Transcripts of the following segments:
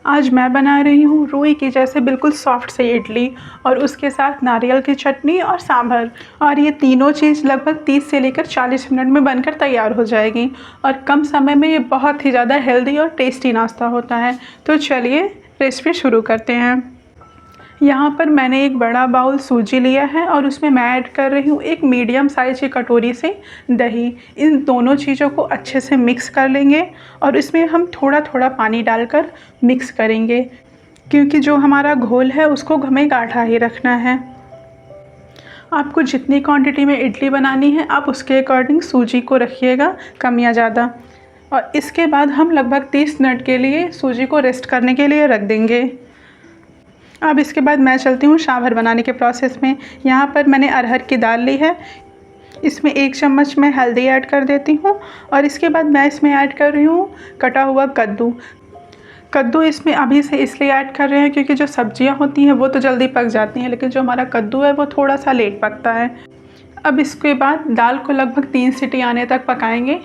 आज मैं बना रही हूँ रुई की जैसे बिल्कुल सॉफ्ट सी इडली और उसके साथ नारियल की चटनी और सांभर। और ये तीनों चीज़ लगभग 30 से लेकर 40 मिनट में बनकर तैयार हो जाएगी और कम समय में ये बहुत ही ज़्यादा हेल्दी और टेस्टी नाश्ता होता है। तो चलिए रेसिपी शुरू करते हैं। यहाँ पर मैंने एक बड़ा बाउल सूजी लिया है और उसमें मैं ऐड कर रही हूँ एक मीडियम साइज़ की कटोरी से दही। इन दोनों चीज़ों को अच्छे से मिक्स कर लेंगे और इसमें हम थोड़ा थोड़ा पानी डालकर मिक्स करेंगे, क्योंकि जो हमारा घोल है उसको हमें गाढ़ा ही रखना है। आपको जितनी क्वांटिटी में इडली बनानी है आप उसके अकॉर्डिंग सूजी को रखिएगा, कम या ज़्यादा। और इसके बाद हम लगभग 30 मिनट के लिए सूजी को रेस्ट करने के लिए रख देंगे। अब इसके बाद मैं चलती हूँ सांभर बनाने के प्रोसेस में। यहाँ पर मैंने अरहर की दाल ली है, इसमें 1 चम्मच मैं हल्दी ऐड कर देती हूँ और इसके बाद मैं इसमें ऐड कर रही हूँ कटा हुआ कद्दू इसमें अभी से इसलिए ऐड कर रहे हैं क्योंकि जो सब्जियाँ होती हैं वो तो जल्दी पक जाती हैं, लेकिन जो हमारा कद्दू है वो थोड़ा सा लेट पकता है। अब इसके बाद दाल को लगभग 3 सीटी आने तक पकाएंगे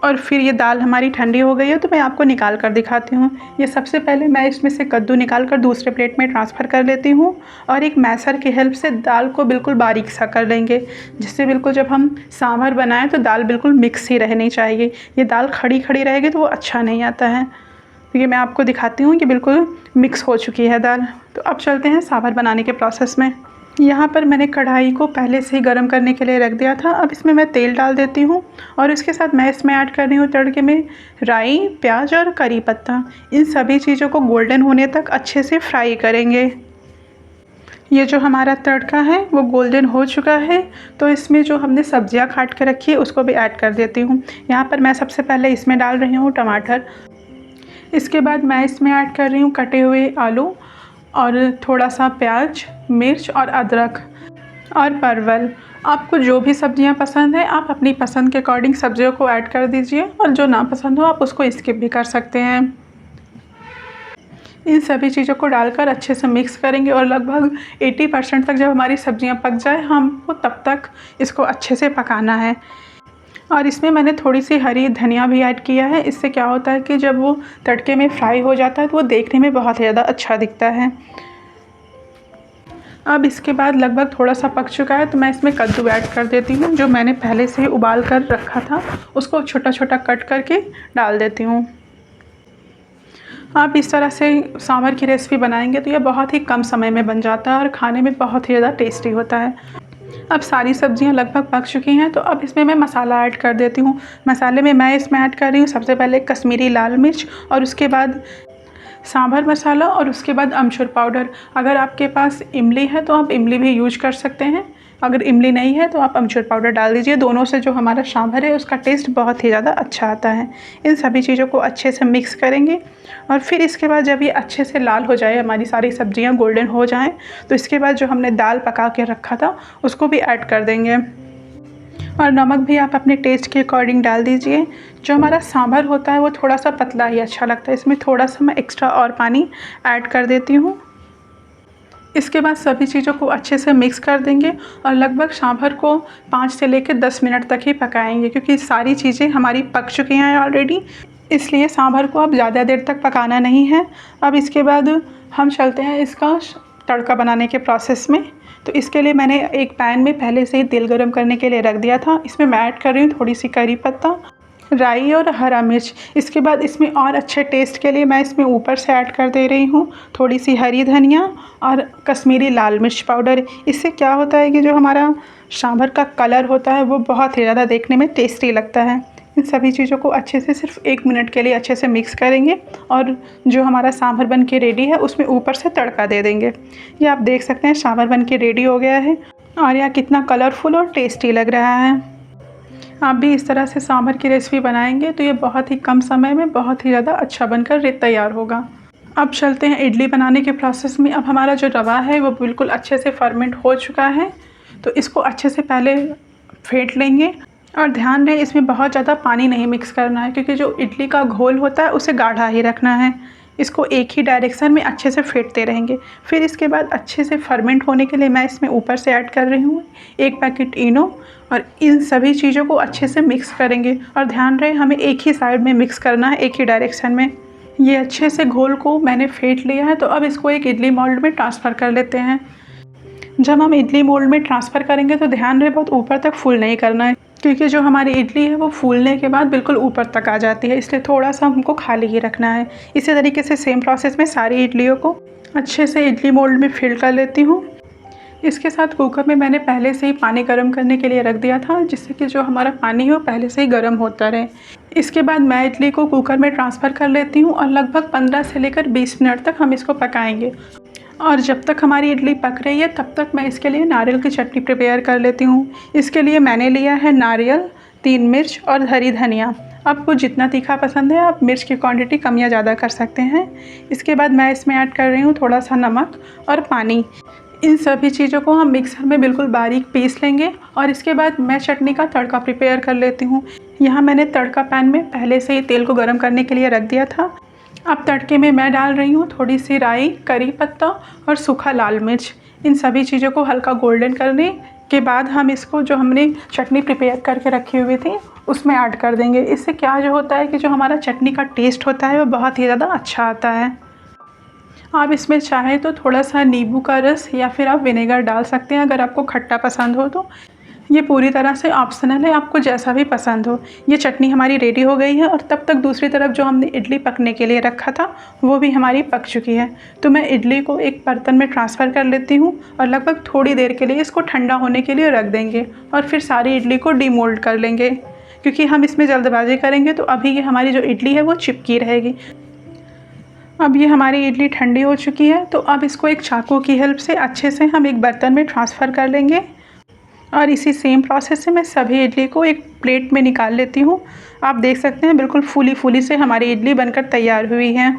और फिर ये दाल हमारी ठंडी हो गई है तो मैं आपको निकाल कर दिखाती हूँ। ये सबसे पहले मैं इसमें से कद्दू निकाल कर दूसरे प्लेट में ट्रांसफ़र कर लेती हूँ और एक मैसर की हेल्प से दाल को बिल्कुल बारीक सा कर लेंगे, जिससे बिल्कुल जब हम सांभर बनाएं तो दाल बिल्कुल मिक्स ही रहनी चाहिए। ये दाल खड़ी खड़ी रहेगी तो वो अच्छा नहीं आता है। तो ये मैं आपको दिखाती हूँ कि बिल्कुल मिक्स हो चुकी है दाल। तो अब चलते हैं सांभर बनाने के प्रोसेस में। यहाँ पर मैंने कढ़ाई को पहले से ही गर्म करने के लिए रख दिया था। अब इसमें मैं तेल डाल देती हूँ और इसके साथ मैं इसमें ऐड कर रही हूँ तड़के में राई, प्याज और करी पत्ता। इन सभी चीज़ों को गोल्डन होने तक अच्छे से फ्राई करेंगे। ये जो हमारा तड़का है वो गोल्डन हो चुका है, तो इसमें जो हमने सब्जियाँ काट के रखी है उसको भी ऐड कर देती हूँ। यहाँ पर मैं सबसे पहले इसमें डाल रही हूँ टमाटर। इसके बाद मैं इसमें ऐड कर रही हूँ कटे हुए आलू और थोड़ा सा प्याज, मिर्च और अदरक और परवल। आपको जो भी सब्जियां पसंद है आप अपनी पसंद के अकॉर्डिंग सब्जियों को ऐड कर दीजिए और जो ना पसंद हो आप उसको स्किप भी कर सकते हैं। इन सभी चीज़ों को डालकर अच्छे से मिक्स करेंगे और लगभग 80% तक जब हमारी सब्जियां पक जाए हमको तब तक इसको अच्छे से पकाना है। और इसमें मैंने थोड़ी सी हरी धनिया भी ऐड किया है। इससे क्या होता है कि जब वो तड़के में फ्राई हो जाता है तो वो देखने में बहुत ज़्यादा अच्छा दिखता है। अब इसके बाद लगभग थोड़ा सा पक चुका है तो मैं इसमें कद्दू ऐड कर देती हूँ। जो मैंने पहले से ही उबाल कर रखा था उसको छोटा छोटा कट करके डाल देती हूँ। आप इस तरह से सांभर की रेसिपी बनाएंगे तो यह बहुत ही कम समय में बन जाता है और खाने में बहुत ही ज़्यादा टेस्टी होता है। अब सारी सब्जियां लगभग पक चुकी हैं तो अब इसमें मैं मसाला ऐड कर देती हूँ। मसाले में मैं इसमें ऐड कर रही हूँ सबसे पहले कश्मीरी लाल मिर्च और उसके बाद सांभर मसाला और उसके बाद अमचूर पाउडर। अगर आपके पास इमली है तो आप इमली भी यूज कर सकते हैं, अगर इमली नहीं है तो आप अमचूर पाउडर डाल दीजिए। दोनों से जो हमारा सांभर है उसका टेस्ट बहुत ही ज़्यादा अच्छा आता है। इन सभी चीज़ों को अच्छे से मिक्स करेंगे और फिर इसके बाद जब ये अच्छे से लाल हो जाए, हमारी सारी सब्जियां गोल्डन हो जाएं, तो इसके बाद जो हमने दाल पका के रखा था उसको भी ऐड कर देंगे और नमक भी आप अपने टेस्ट के अकॉर्डिंग डाल दीजिए। जो हमारा सांभर होता है वो थोड़ा सा पतला ही अच्छा लगता है, इसमें थोड़ा सा मैं एक्स्ट्रा और पानी ऐड कर देती हूँ। इसके बाद सभी चीज़ों को अच्छे से मिक्स कर देंगे और लगभग सांभर को 5 से लेकर 10 मिनट तक ही पकाएंगे, क्योंकि सारी चीज़ें हमारी पक चुकी हैं ऑलरेडी, इसलिए सांभर को अब ज़्यादा देर तक पकाना नहीं है। अब इसके बाद हम चलते हैं इसका तड़का बनाने के प्रोसेस में। तो इसके लिए मैंने एक पैन में पहले से ही तेल गरम करने के लिए रख दिया था। इसमें मैं ऐड कर रही हूँ थोड़ी सी करी पत्ता, राई और हरा मिर्च। इसके बाद इसमें और अच्छे टेस्ट के लिए मैं इसमें ऊपर से ऐड कर दे रही हूँ थोड़ी सी हरी धनिया और कश्मीरी लाल मिर्च पाउडर। इससे क्या होता है कि जो हमारा सांभर का कलर होता है वो बहुत ही ज़्यादा देखने में टेस्टी लगता है। इन सभी चीज़ों को अच्छे से सिर्फ 1 मिनट के लिए अच्छे से मिक्स करेंगे और जो हमारा सांभर बन के रेडी है उसमें ऊपर से तड़का दे देंगे। ये आप देख सकते हैं सांभर बन के रेडी हो गया है और यह कितना कलरफुल और टेस्टी लग रहा है। आप भी इस तरह से सांभर की रेसिपी बनाएंगे तो ये बहुत ही कम समय में बहुत ही ज़्यादा अच्छा बनकर तैयार होगा। अब चलते हैं इडली बनाने के प्रोसेस में। अब हमारा जो रवा है वो बिल्कुल अच्छे से फर्मेंट हो चुका है, तो इसको अच्छे से पहले फेंट लेंगे और ध्यान रहे इसमें बहुत ज़्यादा पानी नहीं मिक्स करना है, क्योंकि जो इडली का घोल होता है उसे गाढ़ा ही रखना है। इसको एक ही डायरेक्शन में अच्छे से फेंटते रहेंगे। फिर इसके बाद अच्छे से फर्मेंट होने के लिए मैं इसमें ऊपर से ऐड कर रही हूँ 1 पैकेट इनो और इन सभी चीज़ों को अच्छे से मिक्स करेंगे और ध्यान रहे हमें एक ही साइड में मिक्स करना है, एक ही डायरेक्शन में। ये अच्छे से घोल को मैंने फेंट लिया है, तो अब इसको एक इडली मोल्ड में ट्रांसफ़र कर लेते हैं। जब हम इडली मोल्ड में ट्रांसफ़र करेंगे तो ध्यान रहे बहुत ऊपर तक फुल नहीं करना है, क्योंकि जो हमारी इडली है वो फूलने के बाद बिल्कुल ऊपर तक आ जाती है, इसलिए थोड़ा सा हमको खाली ही रखना है। इसी तरीके से सेम प्रोसेस में सारी इडलियों को अच्छे से इडली मोल्ड में फिल कर लेती हूँ। इसके साथ कुकर में मैंने पहले से ही पानी गर्म करने के लिए रख दिया था, जिससे कि जो हमारा पानी है वो पहले से ही गर्म होता रहे। इसके बाद मैं इडली को कुकर में ट्रांसफ़र कर लेती हूँ और लगभग 15 से लेकर 20 मिनट तक हम इसको पकाएंगे। और जब तक हमारी इडली पक रही है तब तक मैं इसके लिए नारियल की चटनी प्रिपेयर कर लेती हूँ। इसके लिए मैंने लिया है नारियल, 3 मिर्च और हरी धनिया। आपको जितना तीखा पसंद है आप मिर्च की क्वांटिटी कम या ज़्यादा कर सकते हैं। इसके बाद मैं इसमें ऐड कर रही हूँ थोड़ा सा नमक और पानी। इन सभी चीज़ों को हम मिक्सर में बिल्कुल बारीक पीस लेंगे और इसके बाद मैं चटनी का तड़का प्रिपेयर कर लेती हूँ। यहाँ मैंने तड़का पैन में पहले से ही तेल को गर्म करने के लिए रख दिया था। अब तड़के में मैं डाल रही हूँ थोड़ी सी राई, करी पत्ता और सूखा लाल मिर्च। इन सभी चीज़ों को हल्का गोल्डन करने के बाद हम इसको जो हमने चटनी प्रिपेयर करके रखी हुई थी उसमें ऐड कर देंगे। इससे क्या जो होता है कि जो हमारा चटनी का टेस्ट होता है वो बहुत ही ज़्यादा अच्छा आता है। आप इसमें चाहें तो थोड़ा सा नींबू का रस या फिर आप विनेगर डाल सकते हैं अगर आपको खट्टा पसंद हो तो। ये पूरी तरह से ऑप्शनल है, आपको जैसा भी पसंद हो। ये चटनी हमारी रेडी हो गई है और तब तक दूसरी तरफ जो हमने इडली पकने के लिए रखा था वो भी हमारी पक चुकी है। तो मैं इडली को एक बर्तन में ट्रांसफ़र कर लेती हूँ और लगभग थोड़ी देर के लिए इसको ठंडा होने के लिए रख देंगे और फिर सारी इडली को डीमोल्ड कर लेंगे, क्योंकि हम इसमें जल्दबाजी करेंगे तो अभी ये हमारी जो इडली है वो चिपकी रहेगी। अब ये हमारी इडली ठंडी हो चुकी है, तो अब इसको एक चाकू की हेल्प से अच्छे से हम एक बर्तन में ट्रांसफ़र कर लेंगे और इसी सेम प्रोसेस से मैं सभी इडली को एक प्लेट में निकाल लेती हूँ। आप देख सकते हैं बिल्कुल फूली फूली से हमारी इडली बनकर तैयार हुई है।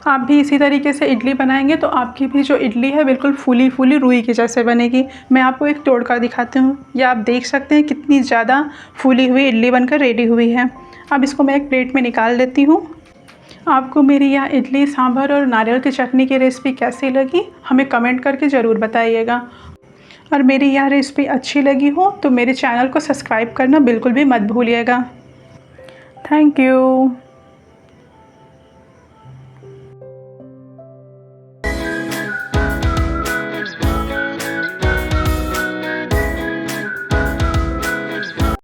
आप भी इसी तरीके से इडली बनाएंगे तो आपकी भी जो इडली है बिल्कुल फूली फूली रुई के जैसे बनेगी। मैं आपको एक तोड़ कर दिखाती हूँ, या आप देख सकते हैं कितनी ज़्यादा फूली हुई इडली बनकर रेडी हुई है। अब इसको मैं एक प्लेट में निकाल लेती हूँ। आपको मेरी यह इडली सांभर और नारियल की चटनी की रेसिपी कैसी लगी हमें कमेंट करके ज़रूर बताइएगा। और मेरी यह रेसिपी अच्छी लगी हो तो मेरे चैनल को सब्सक्राइब करना बिल्कुल भी मत भूलिएगा। Thank you.